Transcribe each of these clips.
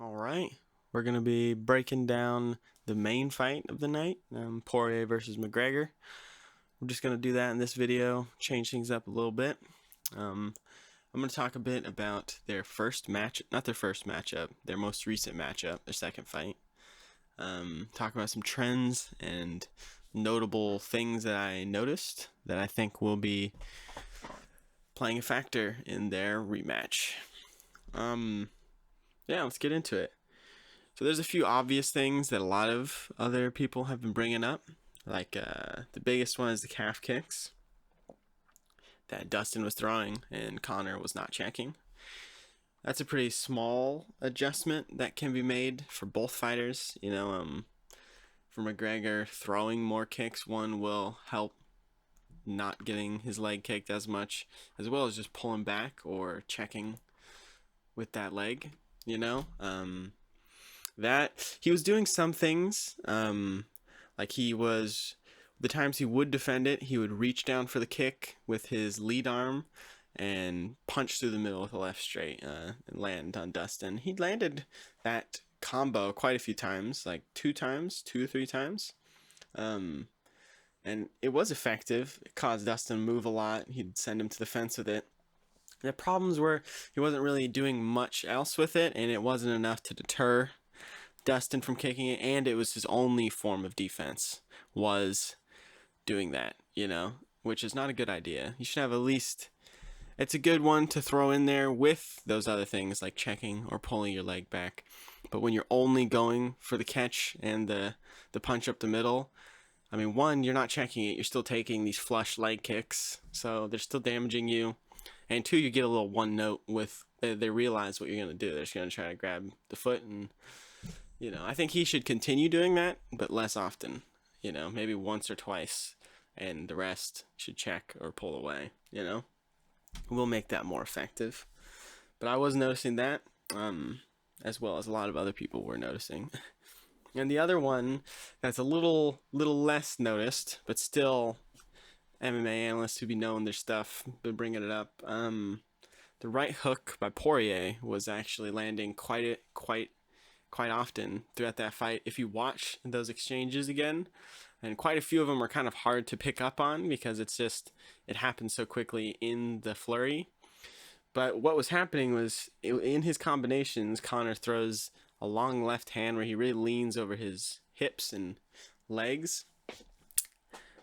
All right, we're going to be breaking down the main fight of the night, Poirier versus McGregor. We're just going to do that in this video, change things up a little bit. I'm going to talk a bit about their first match, not their first matchup, their most recent matchup, their second fight. Talk about some trends and notable things that I noticed that I think will be playing a factor in their rematch. Yeah, let's get into it. So there's a few obvious things that a lot of other people have been bringing up. Like the biggest one is the calf kicks that Dustin was throwing and Conor was not checking. That's a pretty small adjustment that can be made for both fighters. For McGregor, throwing more kicks, one will help not getting his leg kicked as much, as well as just pulling back or checking with that leg. That he was doing some things, like the times he would defend it, he would reach down for the kick with his lead arm and punch through the middle with a left straight and land on Dustin. He landed that combo quite a few times, like two or three times. And it was effective. It caused Dustin to move a lot. He'd send him to the fence with it. The problems were he wasn't really doing much else with it, and it wasn't enough to deter Dustin from kicking it, and it was his only form of defense was doing that, which is not a good idea. You should have at least, it's a good one to throw in there with those other things like checking or pulling your leg back. But when you're only going for the catch and the punch up the middle, one, you're not checking it, you're still taking these flush leg kicks, so they're still damaging you. And two, you get a little one note with, they realize what you're going to do. They're just going to try to grab the foot and, I think he should continue doing that, but less often, maybe once or twice, and the rest should check or pull away, We'll make that more effective. But I was noticing that, as well as a lot of other people were noticing. And the other one that's a little less noticed, but still MMA analysts who be knowing their stuff, been bringing it up. The right hook by Poirier was actually landing quite often throughout that fight. If you watch those exchanges again, and quite a few of them are kind of hard to pick up on because it happens so quickly in the flurry. But what was happening was, in his combinations, Conor throws a long left hand where he really leans over his hips and legs.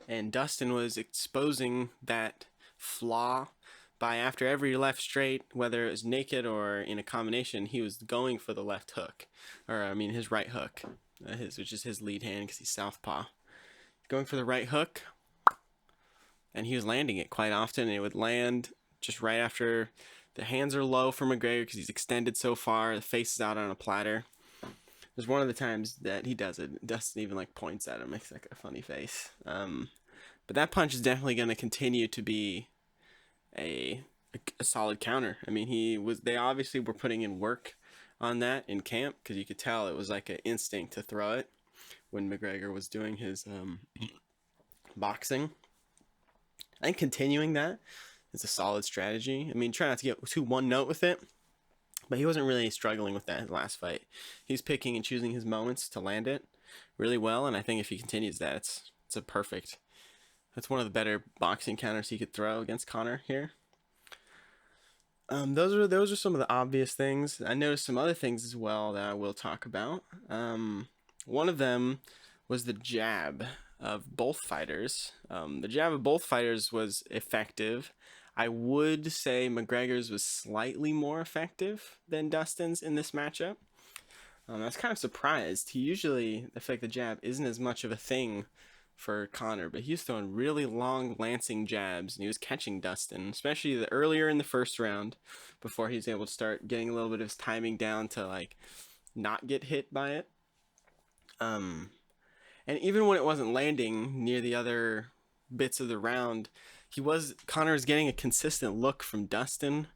And Dustin was exposing that flaw by, after every left straight, whether it was naked or in a combination, he was going for the left hook. His right hook, which is his lead hand because he's southpaw. Going for the right hook, and he was landing it quite often, and it would land just right after the hands are low for McGregor because he's extended so far, the face is out on a platter. There's one of the times that he does it, Dustin even points at him, makes a funny face. But that punch is definitely going to continue to be a solid counter. They obviously were putting in work on that in camp because you could tell it was like an instinct to throw it when McGregor was doing his boxing. I think continuing that is a solid strategy. Try not to get too one note with it, but he wasn't really struggling with that in the last fight. He's picking and choosing his moments to land it really well, and I think if he continues that, it's a perfect. That's one of the better boxing counters he could throw against Conor here. Those are some of the obvious things. I noticed some other things as well that I will talk about. One of them was the jab of both fighters. The jab of both fighters was effective. I would say McGregor's was slightly more effective than Dustin's in this matchup. I was kind of surprised. The jab isn't as much of a thing for Conor, but he was throwing really long lancing jabs, and he was catching Dustin, especially earlier in the first round, before he was able to start getting a little bit of his timing down to not get hit by it. And even when it wasn't landing near the other bits of the round, Conor was getting a consistent look from Dustin,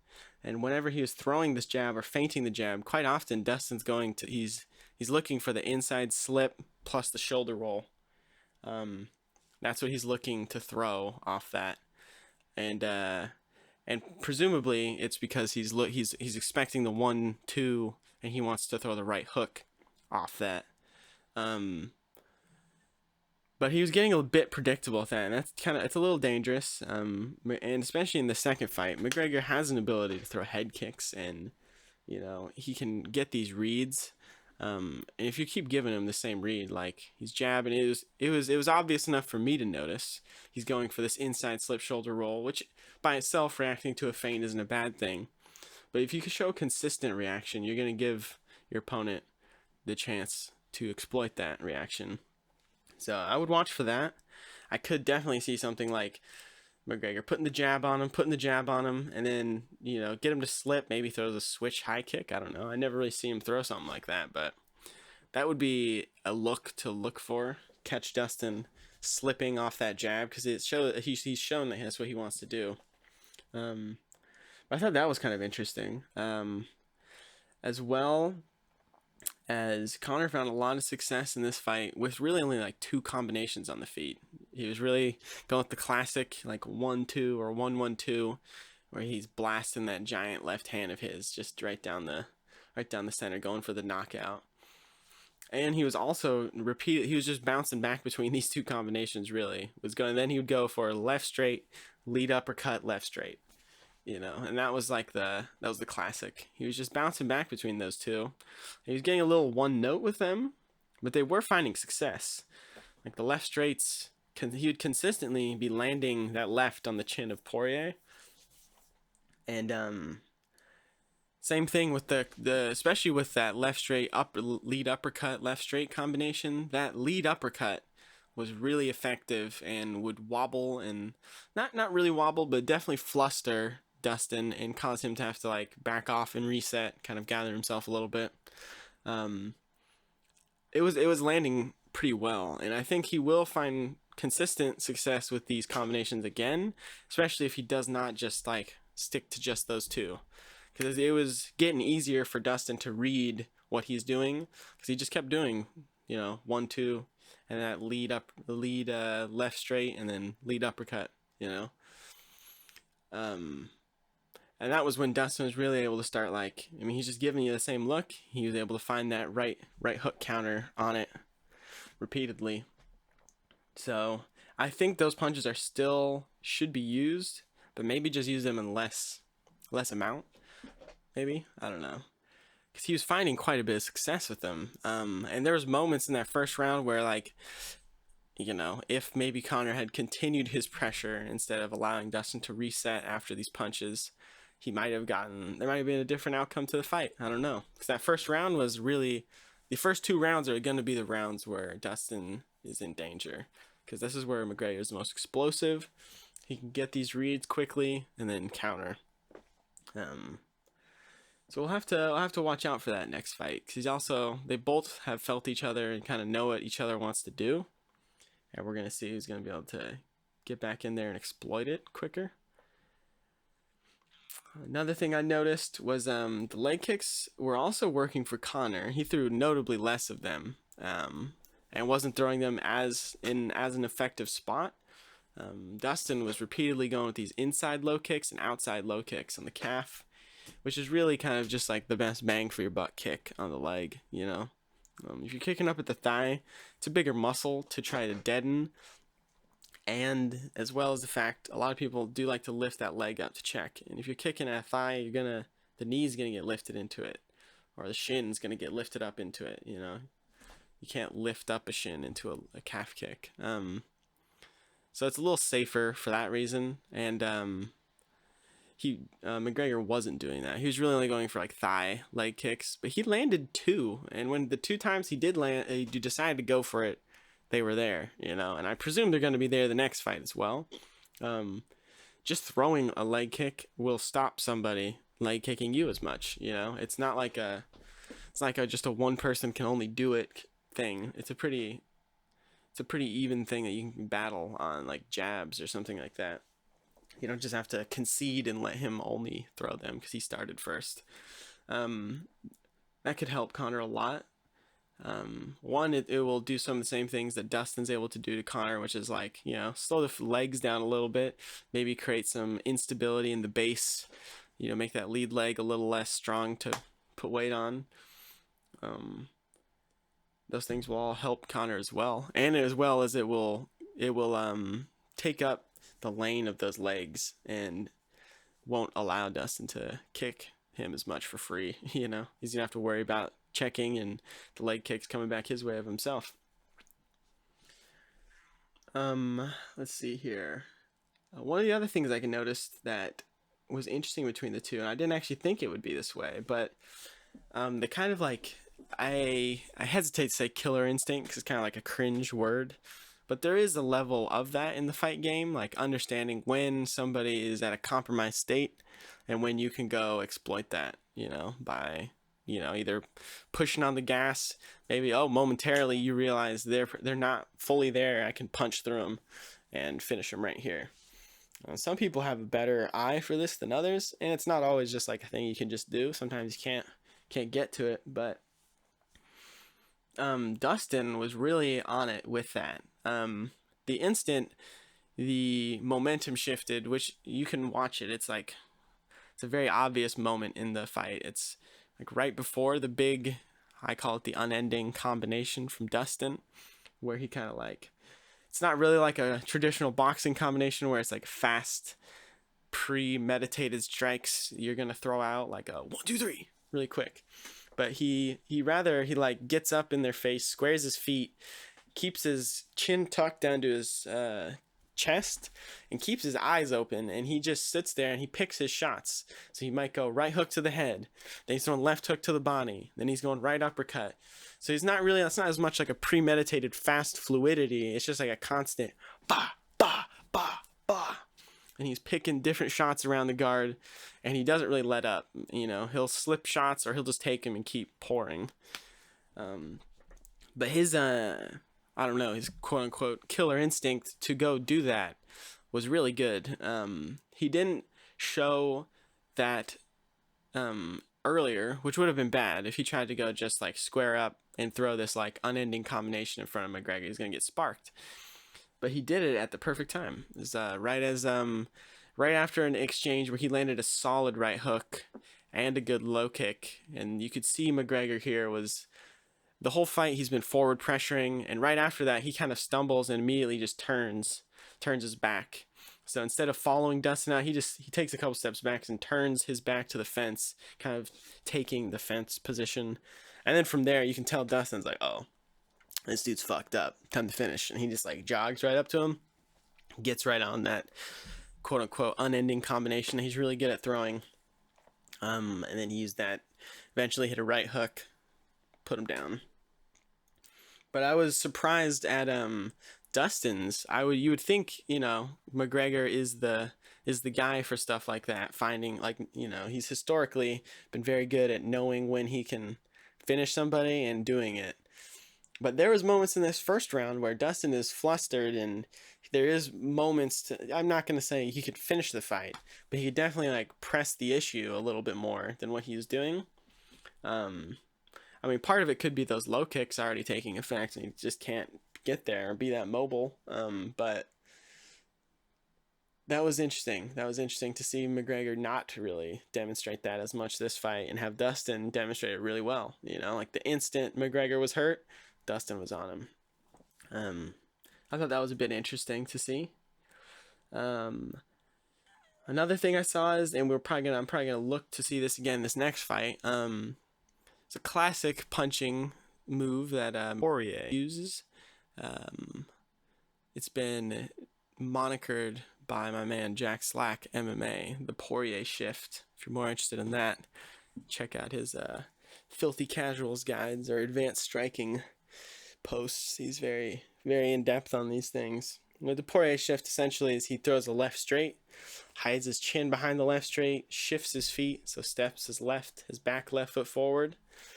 and whenever he was throwing this jab or feinting the jab, quite often Dustin's he's looking for the inside slip plus the shoulder roll. That's what he's looking to throw off that, and presumably it's because he's expecting the 1-2 and he wants to throw the right hook off that. But he was getting a bit predictable with that, and it's a little dangerous. And especially in the second fight, McGregor has an ability to throw head kicks, and he can get these reads. And if you keep giving him the same read, like he's jabbing, it was obvious enough for me to notice. He's going for this inside slip shoulder roll, which by itself, reacting to a feint isn't a bad thing. But if you can show consistent reaction, you're going to give your opponent the chance to exploit that reaction. So I would watch for that. I could definitely see something like McGregor putting the jab on him, and then, get him to slip, maybe throws a switch high kick. I don't know. I never really see him throw something like that, but that would be a look to look for. Catch Dustin slipping off that jab, because he's shown that that's what he wants to do. But I thought that was kind of interesting. As well as Conor found a lot of success in this fight with really only like 2 combinations on the feet. He was really going with the classic like 1-2 or 1-1-2, where he's blasting that giant left hand of his just right down the center, going for the knockout. And he was also he was just bouncing back between these 2 combinations. Really then he would go for left straight, lead uppercut, left straight. And that was the classic. He was just bouncing back between those 2. He was getting a little one note with them, but they were finding success. Like the left straights, he would consistently be landing that left on the chin of Poirier. And same thing with the especially with that left straight lead uppercut, left straight combination. That lead uppercut was really effective and would wobble, and not really wobble, but definitely fluster Dustin and cause him to have to back off and reset, kind of gather himself a little bit. It was landing pretty well, and I think he will find consistent success with these combinations again, especially if he does not just stick to just those 2, because it was getting easier for Dustin to read what he's doing, because he just kept doing 1-2 and that lead left straight and then lead uppercut. And that was when Dustin was really able to start he's just giving you the same look. He was able to find that right hook counter on it repeatedly. So I think those punches should be used, but maybe just use them in less amount. Maybe, I don't know, because he was finding quite a bit of success with them. And there was moments in that first round where if maybe Conor had continued his pressure instead of allowing Dustin to reset after these punches, there might have been a different outcome to the fight. I don't know. Because that first round was really, the first 2 rounds are going to be the rounds where Dustin is in danger. Because this is where McGregor is the most explosive. He can get these reads quickly and then counter. So we'll have to watch out for that next fight. Because they both have felt each other and kind of know what each other wants to do. And we're going to see who's going to be able to get back in there and exploit it quicker. Another thing I noticed was the leg kicks were also working for Conor. He threw notably less of them, and wasn't throwing them as an effective spot. Dustin was repeatedly going with these inside low kicks and outside low kicks on the calf, which is really kind of just the best bang for your buck kick on the leg. If you're kicking up at the thigh, it's a bigger muscle to try to deaden. And as well as the fact, a lot of people do like to lift that leg up to check. And if you're kicking at a thigh, the knee's going to get lifted into it. Or the shin's going to get lifted up into it, You can't lift up a shin into a calf kick. So it's a little safer for that reason. And McGregor wasn't doing that. He was really only going for thigh leg kicks. But he landed 2. And when the 2 times he did land, he decided to go for it, they were there, and I presume they're going to be there the next fight as well. Just throwing a leg kick will stop somebody leg kicking you as much. It's not just a one person can only do it thing. It's a pretty even thing that you can battle on jabs or something like that. You don't just have to concede and let him only throw them because he started first. That could help Conor a lot. One, it will do some of the same things that Dustin's able to do to Conor, which is slow the legs down a little bit, maybe create some instability in the base, make that lead leg a little less strong to put weight on. those things will all help Conor as well, and as well as it will take up the lane of those legs and won't allow Dustin to kick him as much for free. You know, he's gonna have to worry about checking and the leg kicks coming back his way of himself. Let's see here. One of the other things I can notice that was interesting between the two, and I didn't actually think it would be this way, but the kind of like, I hesitate to say killer instinct because it's kind of like a cringe word, but there is a level of that in the fight game, like understanding when somebody is at a compromised state and when you can go exploit that, you know, by, you know, either pushing on the gas, maybe, oh, momentarily you realize they're not fully there, I can punch through them and finish them right here. Some people have a better eye for this than others, and it's not always just like a thing you can just do. Sometimes you can't get to it, but Dustin was really on it with that. The instant the momentum shifted, which you can watch it, it's like, it's a very obvious moment in the fight. It's like right before the big, I call it the unending combination from Dustin, where he kind of like, it's not really like a traditional boxing combination where it's like fast, premeditated strikes you're gonna throw out like a 1, 2, 3 really quick. But he like gets up in their face, squares his feet, keeps his chin tucked down to his chest, and keeps his eyes open, and he just sits there and he picks his shots. So he might go right hook to the head, then he's going left hook to the body, then he's going right uppercut. So he's not really, that's not as much like a premeditated fast fluidity, it's just like a constant ba ba ba ba, and he's picking different shots around the guard, and he doesn't really let up. You know, he'll slip shots or he'll just take them and keep pouring. But his I don't know, his quote unquote killer instinct to go do that was really good. He didn't show that earlier, which would have been bad if he tried to go just like square up and throw this like unending combination in front of McGregor. He's gonna get sparked. But he did it at the perfect time. It was right after an exchange where he landed a solid right hook and a good low kick, and you could see McGregor here was, the whole fight he's been forward pressuring, and right after that he kind of stumbles and immediately just turns his back. So instead of following Dustin out, he takes a couple steps back and turns his back to the fence, kind of taking the fence position. And then from there you can tell Dustin's like, oh, this dude's fucked up, time to finish. And he just like jogs right up to him, gets right on that quote unquote unending combination that he's really good at throwing. And then he used that, eventually hit a right hook, put him down. But I was surprised at Dustin's. You would think, you know, McGregor is the guy for stuff like that, finding, like, you know, he's historically been very good at knowing when he can finish somebody and doing it. But there was moments in this first round where Dustin is flustered, and there is moments I'm not going to say he could finish the fight, but he could definitely like press the issue a little bit more than what he was doing. I mean, part of it could be those low kicks already taking effect, and he just can't get there or be that mobile. But that was interesting. That was interesting to see McGregor not really demonstrate that as much this fight, and have Dustin demonstrate it really well. You know, like the instant McGregor was hurt, Dustin was on him. I thought that was a bit interesting to see. Another thing I saw is, and I'm probably gonna look to see this again this next fight. It's a classic punching move that Poirer uses. It's been monikered by my man Jack Slack MMA, the Poirer Shift. If you're more interested in that, check out his filthy casuals guides or advanced striking posts. He's very, very in depth on these things. With the Poirer Shift, essentially, is he throws a left straight, hides his chin behind the left straight, shifts his feet, so steps his back left foot forward,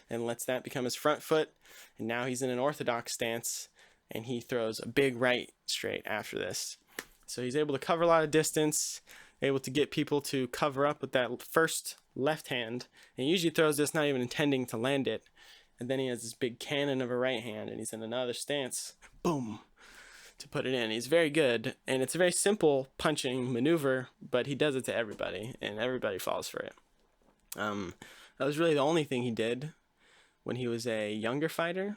and lets that become his front foot. And now he's in an orthodox stance, and he throws a big right straight after this. So he's able to cover a lot of distance, able to get people to cover up with that first left hand, and he usually throws this not even intending to land it. And then he has this big cannon of a right hand, and he's in another stance, boom, to put it in. He's very good, and it's a very simple punching maneuver, but he does it to everybody, and everybody falls for it. That was really the only thing he did, when he was a younger fighter,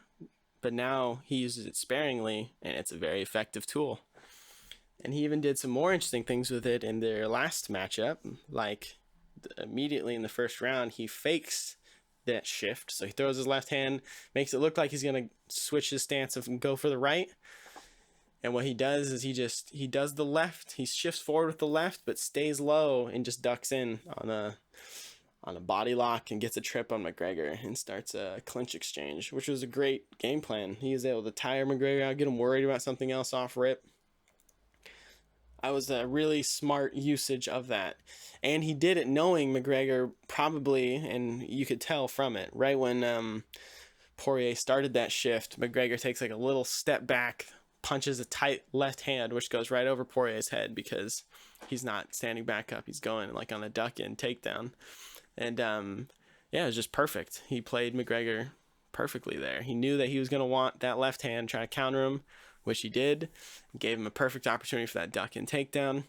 but now he uses it sparingly, and it's a very effective tool. And he even did some more interesting things with it in their last matchup. Like, immediately in the first round, he fakes that shift. So he throws his left hand, makes it look like he's going to switch his stance and go for the right. And what he does is he does the left. He shifts forward with the left, but stays low and just ducks in on a body lock and gets a trip on McGregor and starts a clinch exchange, which was a great game plan. He was able to tire McGregor out, get him worried about something else off rip. I was a really smart usage of that. And he did it knowing McGregor probably, and you could tell from it, right when Poirier started that shift, McGregor takes like a little step back, punches a tight left hand, which goes right over Poirier's head because he's not standing back up. He's going like on a duck-in takedown. And yeah, it was just perfect. He played McGregor perfectly there. He knew that he was going to want that left hand, try to counter him, which he did. Gave him a perfect opportunity for that duck-in takedown.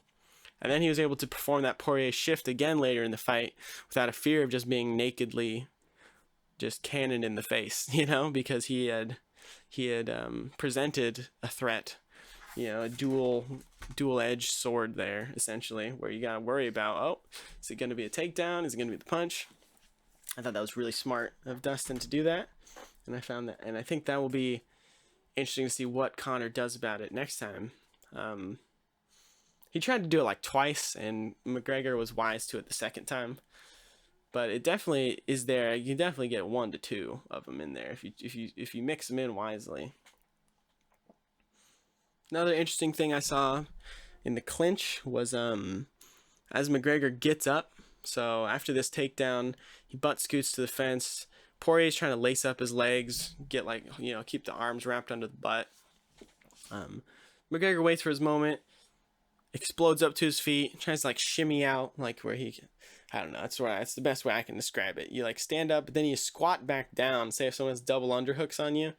And then he was able to perform that Poirier shift again later in the fight without a fear of just being nakedly just cannoned in the face, you know, because he had presented a threat, you know, a dual-edged sword there, essentially, where you got to worry about, oh, is it going to be a takedown? Is it going to be the punch? I thought that was really smart of Dustin to do that. And I found that, and I think that will be interesting to see what Conor does about it next time. He tried to do it like twice, and McGregor was wise to it the second time. But it definitely is there. You definitely get 1 to 2 of them in there if you mix them in wisely. Another interesting thing I saw in the clinch was as McGregor gets up. So after this takedown, he butt scoots to the fence. Poirier's trying to lace up his legs, get like, you know, keep the arms wrapped under the butt. McGregor waits for his moment, explodes up to his feet, tries to like shimmy out, like where he, I don't know, that's the best way I can describe it. You like stand up, but then you squat back down. Say if someone has double underhooks on you,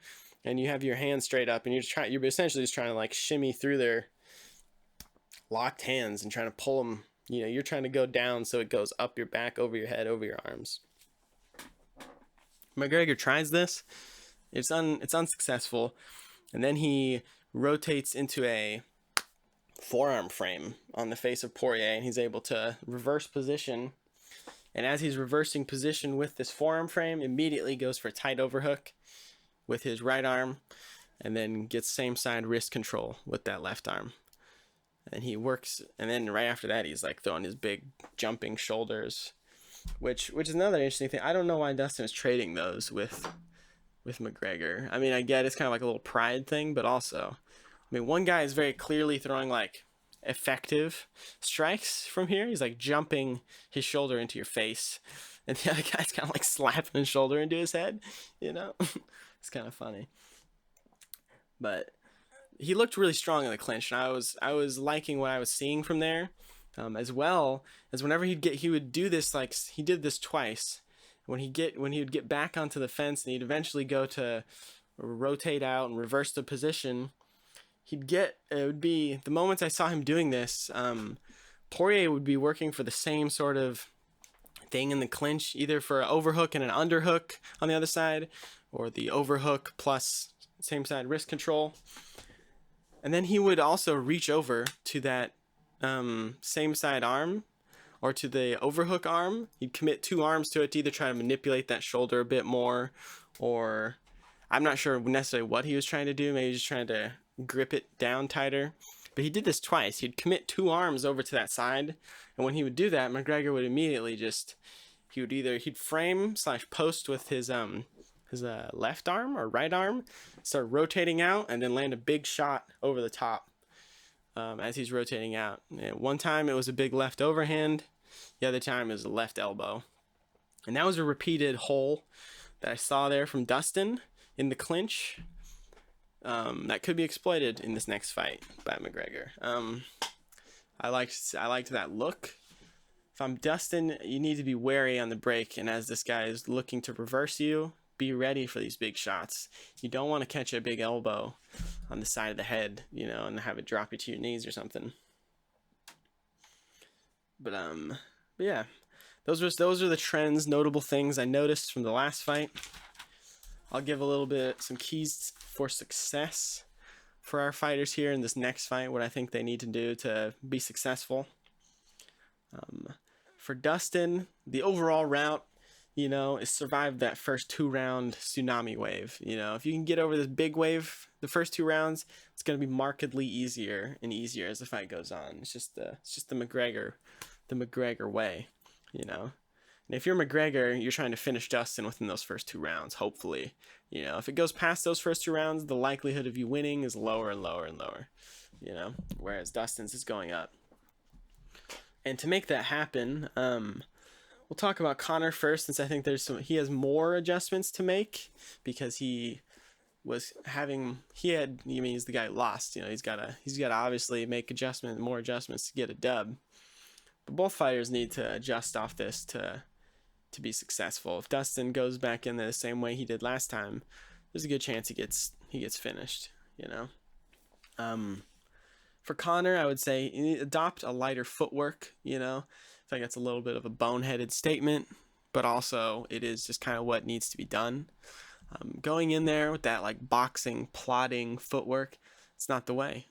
and you have your hands straight up, and you're essentially just trying to like shimmy through their locked hands and trying to pull them. You know, you're trying to go down so it goes up your back, over your head, over your arms. McGregor tries this. It's unsuccessful, and then he rotates into a forearm frame on the face of Poirier, and he's able to reverse position. And as he's reversing position with this forearm frame, immediately goes for a tight overhook with his right arm, and then gets same side wrist control with that left arm. And he works, and then right after that, he's like throwing his big jumping shoulders, which is another interesting thing. I don't know why Dustin is trading those with McGregor. I mean, I get it's kind of like a little pride thing, but also, I mean, one guy is very clearly throwing like effective strikes from here. He's like jumping his shoulder into your face, and the other guy's kind of like slapping his shoulder into his head, you know? It's kind of funny. But he looked really strong in the clinch, and I was liking what I was seeing from there, as well as whenever he would do this, like he did this twice. When he would get back onto the fence, and he'd eventually go to rotate out and reverse the position, it would be the moments I saw him doing this, Poirier would be working for the same sort of thing in the clinch, either for an overhook and an underhook on the other side, or the overhook plus same side wrist control. And then he would also reach over to that same side arm, or to the overhook arm. He'd commit 2 arms to it to either try to manipulate that shoulder a bit more, or I'm not sure necessarily what he was trying to do. Maybe just trying to grip it down tighter. But he did this twice. He'd commit 2 arms over to that side, and when he would do that, McGregor would immediately he'd frame / post with his left arm or right arm, start rotating out, and then land a big shot over the top as he's rotating out. And one time it was a big left overhand, the other time it was a left elbow. And that was a repeated hole that I saw there from Dustin in the clinch. That could be exploited in this next fight by McGregor. I liked that look. If I'm Dustin, you need to be wary on the break, and as this guy is looking to reverse you, be ready for these big shots. You don't want to catch a big elbow on the side of the head, you know, and have it drop you to your knees or something. But yeah, those are the trends, notable things I noticed from the last fight. I'll give a little bit some keys for success for our fighters here in this next fight, what I think they need to do to be successful. For Dustin, the overall route, is survive that first 2-round tsunami wave. If you can get over this big wave, the first 2 rounds, it's going to be markedly easier and easier as the fight goes on. It's just the McGregor way, And if you're McGregor, you're trying to finish Dustin within those first 2 rounds, hopefully. If it goes past those first 2 rounds, the likelihood of you winning is lower and lower and lower, whereas Dustin's is going up. And to make that happen, we'll talk about Conor first, since I think he has more adjustments to make, because he's the guy who lost. He's got to obviously make more adjustments to get a dub. But both fighters need to adjust off this to be successful. If Dustin goes back in there the same way he did last time, there's a good chance he gets finished. For Conor, I would say adopt a lighter footwork. I feel like that's a little bit of a boneheaded statement, but also it is just kind of what needs to be done. Going in there with that like boxing, plodding footwork, it's not the way.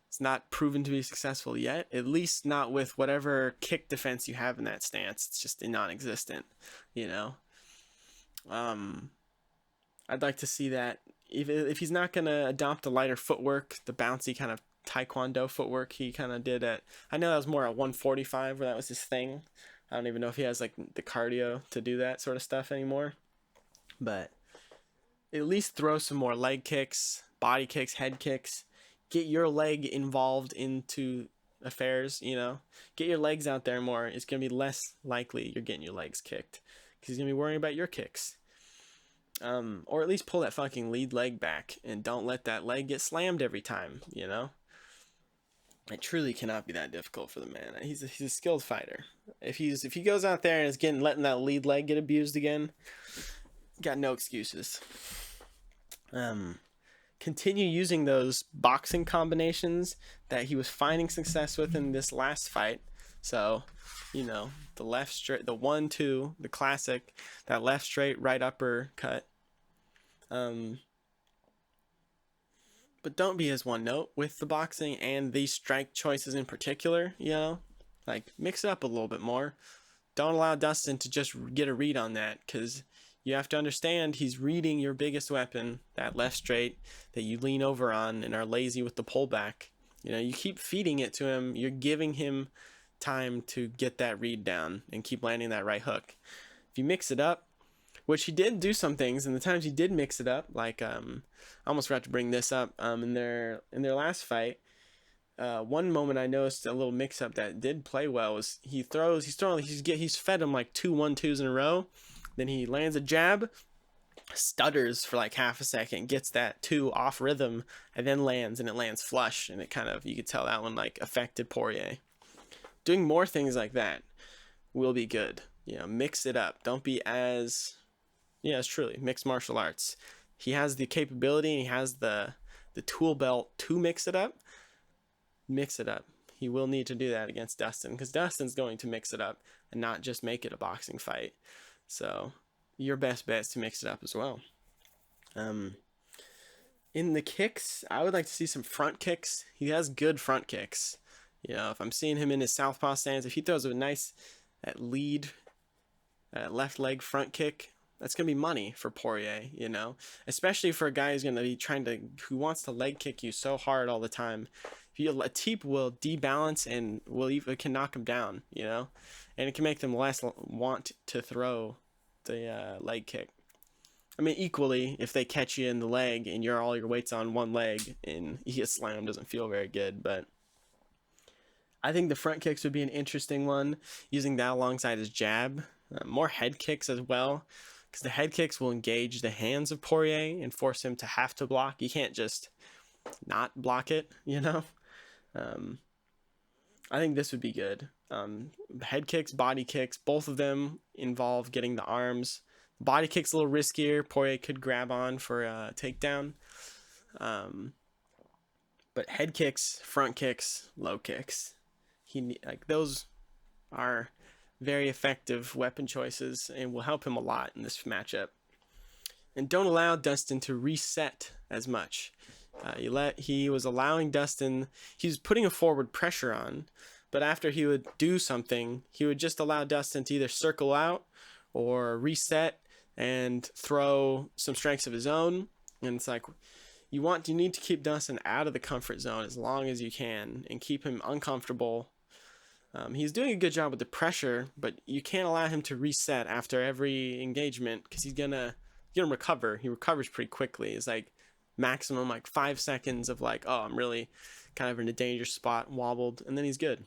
It's not proven to be successful yet, at least not with whatever kick defense you have in that stance. It's just non-existent, I'd like to see that. If he's not going to adopt a lighter footwork, the bouncy kind of taekwondo footwork he kind of did I know that was more at 145 where that was his thing. I don't even know if he has like the cardio to do that sort of stuff anymore. But at least throw some more leg kicks, body kicks, head kicks. Get your leg involved into affairs, Get your legs out there more. It's going to be less likely you're getting your legs kicked, because he's going to be worrying about your kicks. Or at least pull that fucking lead leg back and don't let that leg get slammed every time, It truly cannot be that difficult for the man. He's a skilled fighter. If he goes out there and is letting that lead leg get abused again, got no excuses. Continue using those boxing combinations that he was finding success with in this last fight. So, the left straight, the 1-2, the classic, that left straight, right upper cut. But don't be as one note with the boxing and these strike choices in particular, like mix it up a little bit more. Don't allow Dustin to just get a read on that, because you have to understand he's reading your biggest weapon, that left straight that you lean over on and are lazy with the pullback. You keep feeding it to him. You're giving him time to get that read down and keep landing that right hook. If you mix it up, which he did do some things, and the times he did mix it up, like I almost forgot to bring this up in their last fight. One moment I noticed a little mix up that did play well was he's fed him like 2 1-2s in a row. Then he lands a jab, stutters for like half a second, gets that 2 off rhythm, and then lands, and it lands flush, and it kind of, you could tell that one like affected Poirier. Doing more things like that will be good. Mix it up. Don't be as, it's truly mixed martial arts. He has the capability and he has the tool belt to mix it up. Mix it up. He will need to do that against Dustin, because Dustin's going to mix it up and not just make it a boxing fight. So your best bet is to mix it up as well. In the kicks, I would like to see some front kicks. He has good front kicks. If I'm seeing him in his southpaw stance, if he throws a nice lead left leg front kick, that's going to be money for Poirier, especially for a guy who's going to be who wants to leg kick you so hard all the time. A teep will debalance and can knock him down, and it can make them less want to throw the leg kick. I mean, equally, if they catch you in the leg and all your weight's on one leg and you get slammed, doesn't feel very good. But I think the front kicks would be an interesting one, using that alongside his jab. More head kicks as well, because the head kicks will engage the hands of Poirier and force him to have to block. You can't just not block it, I think this would be good. Head kicks, body kicks, both of them involve getting the arms. Body kicks a little riskier. Poirier could grab on for a takedown. But head kicks, front kicks, low kicks, those are very effective weapon choices and will help him a lot in this matchup. And don't allow Dustin to reset as much. He was allowing Dustin, he was putting a forward pressure on, but after he would do something, he would just allow Dustin to either circle out or reset and throw some strikes of his own. And it's like, you need to keep Dustin out of the comfort zone as long as you can and keep him uncomfortable. He's doing a good job with the pressure, but you can't allow him to reset after every engagement because he's gonna recover. He recovers pretty quickly. It's like maximum like 5 seconds of like, oh, I'm really kind of in a dangerous spot, wobbled, and then he's good.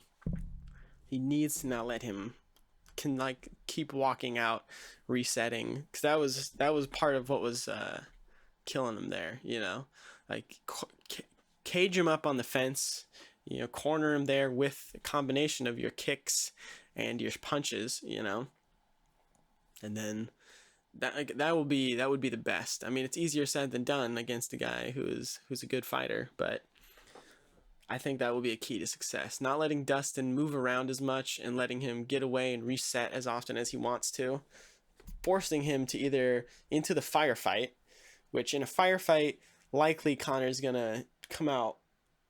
He needs to not let him keep walking out, resetting, because that was part of what was killing him there. Like cage him up on the fence, corner him there with a combination of your kicks and your punches, and then that would be the best. I mean, it's easier said than done against a guy who's a good fighter, but I think that will be a key to success. Not letting Dustin move around as much and letting him get away and reset as often as he wants to. Forcing him to either into the firefight, which in a firefight, likely Conor's going to come out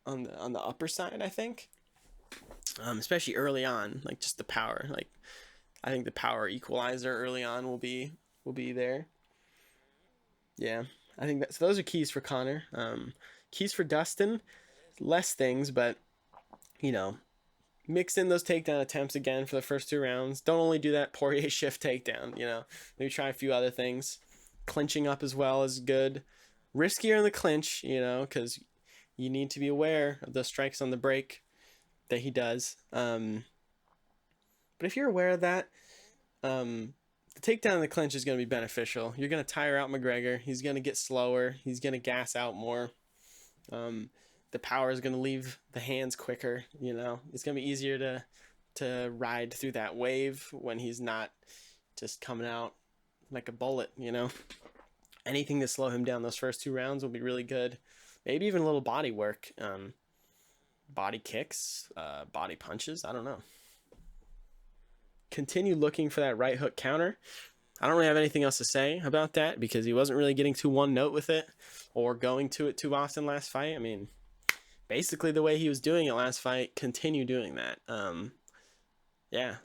on the upper side, I think. Especially early on, like just the power. Like I think the power equalizer early on will be there. Yeah, I think so those are keys for Conor. Keys for Dustin, less things, but mix in those takedown attempts again for the first 2 rounds. Don't only do that Poirer Shift takedown, maybe try a few other things. Clinching up as well is good. Riskier in the clinch, because you need to be aware of the strikes on the break that he does. But if you're aware of that, the takedown in the clinch is going to be beneficial. You're going to tire out McGregor. He's going to get slower. He's going to gas out more. The power is going to leave the hands quicker. It's going to be easier to ride through that wave when he's not just coming out like a bullet. Anything to slow him down those first 2 rounds will be really good. Maybe even a little body work, body kicks, body punches. I don't know. Continue looking for that right hook counter. I don't really have anything else to say about that because he wasn't really getting too one note with it or going to it too often last fight. I mean, basically the way he was doing it last fight, continue doing that.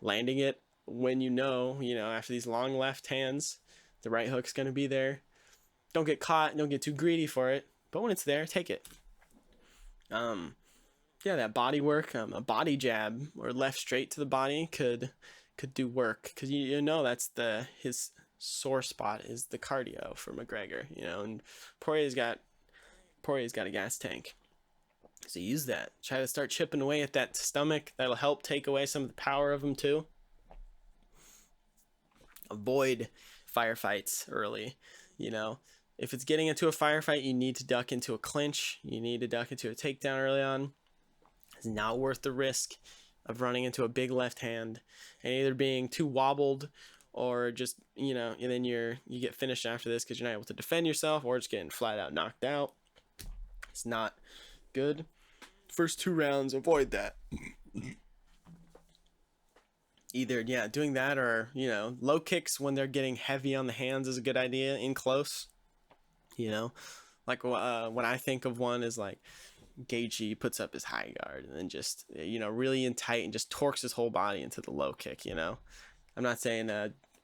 Landing it when after these long left hands, the right hook's going to be there. Don't get caught. Don't get too greedy for it. But when it's there, take it. That body work, a body jab or left straight to the body could do work because that's his sore spot is the cardio for McGregor. And Poirier's got a gas tank. So use that. Try to start chipping away at that stomach. That'll help take away some of the power of him too. Avoid firefights early. If it's getting into a firefight, you need to duck into a clinch. You need to duck into a takedown early on. It's not worth the risk of running into a big left hand and either being too wobbled or just, and then you get finished after this because you're not able to defend yourself or just getting flat out knocked out. It's not good. First 2 rounds, avoid that. Either, doing that or, low kicks when they're getting heavy on the hands is a good idea in close. Like when I think of one is like Gaethje puts up his high guard and then just, really in tight and just torques his whole body into the low kick, I'm not saying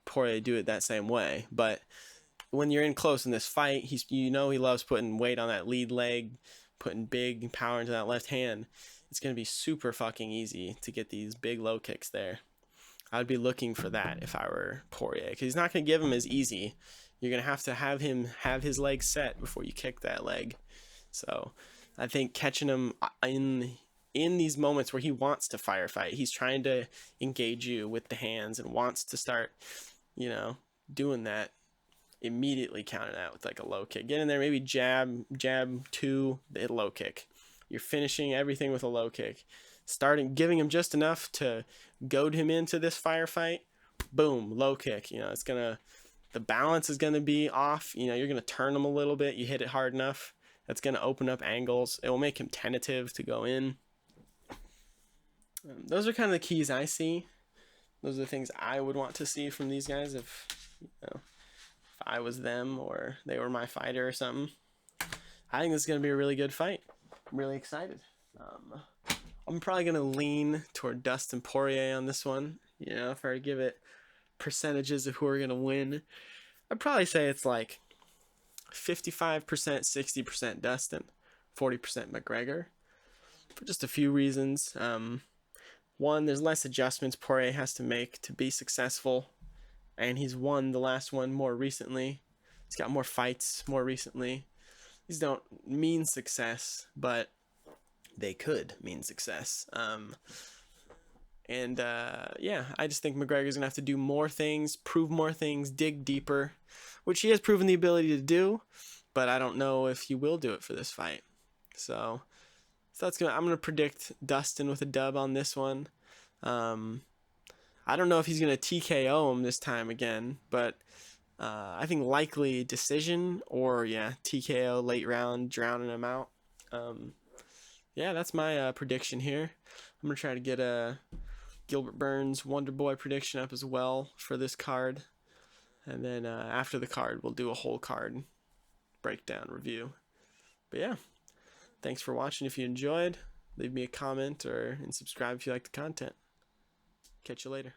Poirier do it that same way, but when you're in close in this fight, he loves putting weight on that lead leg, putting big power into that left hand. It's going to be super fucking easy to get these big low kicks there. I'd be looking for that if I were Poirier because he's not going to give him as easy. You're going to have him have his leg set before you kick that leg. So I think catching him in these moments where he wants to firefight, he's trying to engage you with the hands and wants to start, doing that, immediately counter that with like a low kick. Get in there, maybe jab to the low kick. You're finishing everything with a low kick. Giving him just enough to goad him into this firefight. Boom, low kick. The balance is going to be off. You're going to turn him a little bit. You hit it hard enough. That's going to open up angles. It will make him tentative to go in. Those are kind of the keys I see. Those are the things I would want to see from these guys if I was them or they were my fighter or something. I think this is going to be a really good fight. I'm really excited. I'm probably going to lean toward Dustin Poirier on this one. You know, if I were to give it percentages of who are going to win, I'd probably say it's like 55%, 60% Dustin, 40% McGregor, for just a few reasons. One, there's less adjustments Poirier has to make to be successful, and he's won the last one more recently. He's got more fights more recently. These don't mean success, but they could mean success. Yeah, I just think McGregor's gonna have to do more things, prove more things, dig deeper, which he has proven the ability to do, but I don't know if he will do it for this fight. So I'm gonna predict Dustin with a dub on this one. I don't know if he's gonna TKO him this time again, but I think likely decision or TKO late round, drowning him out. That's my prediction here. I'm gonna try to get a Gilbert Burns Wonder Boy prediction up as well for this card, and then after the card we'll do a whole card breakdown review. But yeah, thanks for watching. If you enjoyed, leave me a comment and subscribe if you like the content. Catch you later.